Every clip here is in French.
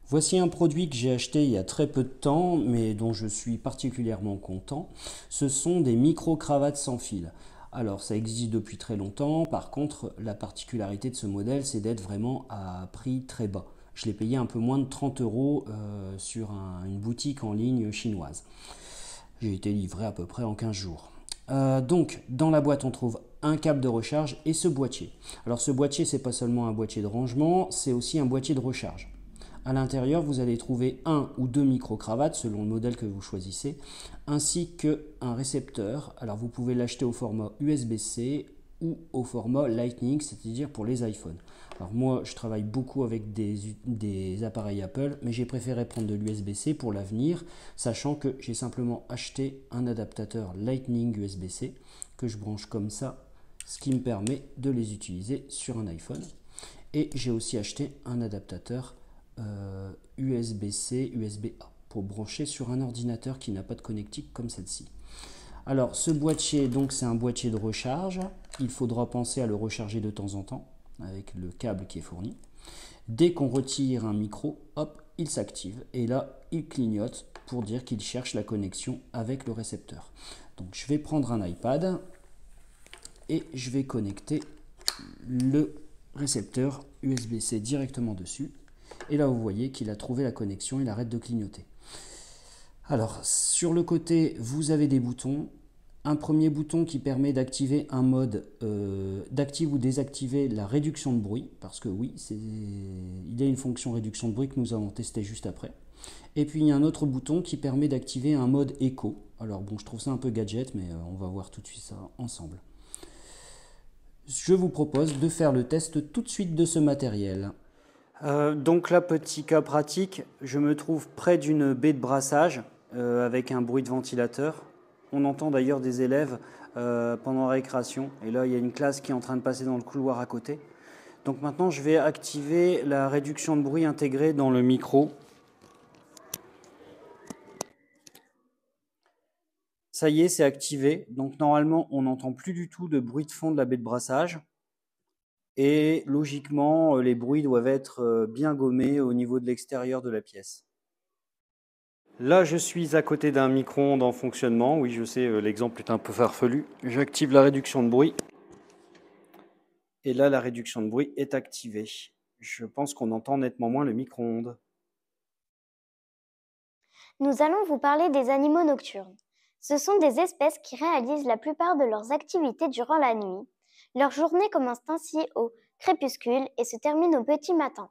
Voici un produit que j'ai acheté il y a très peu de temps, mais dont je suis particulièrement content. Ce sont des micro-cravates sans fil. Alors, ça existe depuis très longtemps. Par contre, la particularité de ce modèle, c'est d'être vraiment à prix très bas. Je l'ai payé un peu moins de 30 euros sur une boutique en ligne chinoise. J'ai été livré à peu près en 15 jours. Donc, dans la boîte, on trouve un câble de recharge et ce boîtier. Alors, ce boîtier, c'est pas seulement un boîtier de rangement, c'est aussi un boîtier de recharge. À l'intérieur, vous allez trouver un ou deux micro-cravates selon le modèle que vous choisissez, ainsi qu'un récepteur. Alors vous pouvez l'acheter au format USB-C ou au format Lightning, c'est-à-dire pour les iPhones. Alors moi, je travaille beaucoup avec des appareils Apple, mais j'ai préféré prendre de l'USB-C pour l'avenir, sachant que j'ai simplement acheté un adaptateur Lightning USB-C que je branche comme ça, ce qui me permet de les utiliser sur un iPhone. Et j'ai aussi acheté un adaptateur USB-C, USB-A pour brancher sur un ordinateur qui n'a pas de connectique comme celle-ci. Alors ce boîtier, donc c'est un boîtier de recharge. Il faudra penser à le recharger de temps en temps avec le câble qui est fourni. Dès qu'on retire un micro, hop, il s'active et là il clignote pour dire qu'il cherche la connexion avec le récepteur. Donc je vais prendre un iPad et je vais connecter le récepteur USB-C directement dessus. Et là, vous voyez qu'il a trouvé la connexion, il arrête de clignoter. Alors, sur le côté, vous avez des boutons. Un premier bouton qui permet d'activer un mode, d'activer ou désactiver la réduction de bruit, parce que oui, il y a une fonction réduction de bruit que nous allons tester juste après. Et puis, il y a un autre bouton qui permet d'activer un mode écho. Alors bon, je trouve ça un peu gadget, mais on va voir tout de suite ça ensemble. Je vous propose de faire le test tout de suite de ce matériel. Donc là, petit cas pratique, je me trouve près d'une baie de brassage avec un bruit de ventilateur. On entend d'ailleurs des élèves pendant la récréation. Et là, il y a une classe qui est en train de passer dans le couloir à côté. Donc maintenant, je vais activer la réduction de bruit intégrée dans le micro. Ça y est, c'est activé. Donc normalement, on n'entend plus du tout de bruit de fond de la baie de brassage. Et logiquement, les bruits doivent être bien gommés au niveau de l'extérieur de la pièce. Là, je suis à côté d'un micro-ondes en fonctionnement. Oui, je sais, l'exemple est un peu farfelu. J'active la réduction de bruit. Et là, la réduction de bruit est activée. Je pense qu'on entend nettement moins le micro-ondes. Nous allons vous parler des animaux nocturnes. Ce sont des espèces qui réalisent la plupart de leurs activités durant la nuit. Leur journée commence ainsi au crépuscule et se termine au petit matin.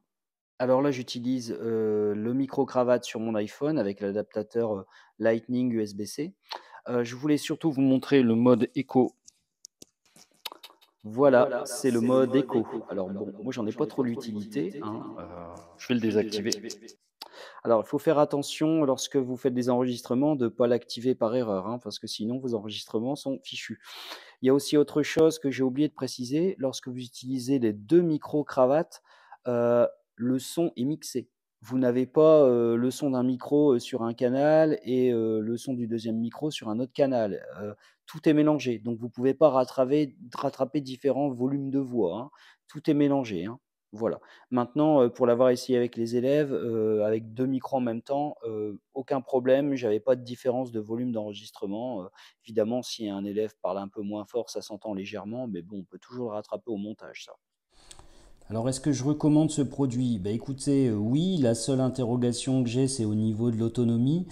Alors là, j'utilise le micro-cravate sur mon iPhone avec l'adaptateur Lightning USB-C. Je voulais surtout vous montrer le mode écho. Voilà, c'est le mode écho. Alors bon, moi j'en ai pas trop l'utilité, hein, je vais le désactiver. Alors il faut faire attention lorsque vous faites des enregistrements de ne pas l'activer par erreur, hein, parce que sinon vos enregistrements sont fichus. Il y a aussi autre chose que j'ai oublié de préciser, lorsque vous utilisez les 2 micros-cravates, le son est mixé. Vous n'avez pas, le son d'un micro, sur un canal et le son du deuxième micro sur un autre canal. Tout est mélangé, donc vous ne pouvez pas rattraper différents volumes de voix, hein. Tout est mélangé, hein. Voilà. Maintenant, pour l'avoir essayé avec les élèves, avec 2 micros en même temps, aucun problème, j'avais pas de différence de volume d'enregistrement. Évidemment, si un élève parle un peu moins fort, ça s'entend légèrement, mais bon, on peut toujours le rattraper au montage, ça. Alors, est-ce que je recommande ce produit? Écoutez, oui, la seule interrogation que j'ai, c'est au niveau de l'autonomie.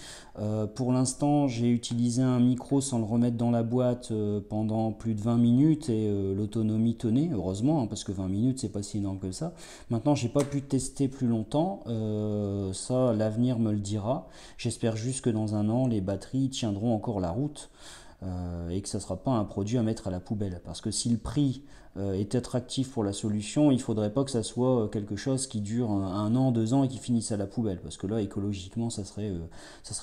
Pour l'instant, j'ai utilisé un micro sans le remettre dans la boîte pendant plus de 20 minutes et l'autonomie tenait, heureusement, hein, parce que 20 minutes, c'est pas si énorme que ça. Maintenant, j'ai pas pu tester plus longtemps. Ça, l'avenir me le dira. J'espère juste que dans un an, les batteries tiendront encore la route. Et que ça ne sera pas un produit à mettre à la poubelle. Parce que si le prix est attractif pour la solution, il ne faudrait pas que ça soit quelque chose qui dure un an, 2 ans et qui finisse à la poubelle. Parce que là, écologiquement, ça serait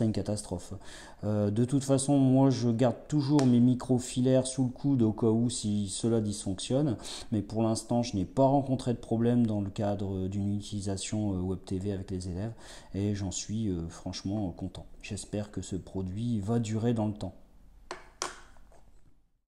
une catastrophe. De toute façon, moi, je garde toujours mes micros filaires sous le coude au cas où si cela dysfonctionne. Mais pour l'instant, je n'ai pas rencontré de problème dans le cadre d'une utilisation Web TV avec les élèves. Et j'en suis franchement content. J'espère que ce produit va durer dans le temps.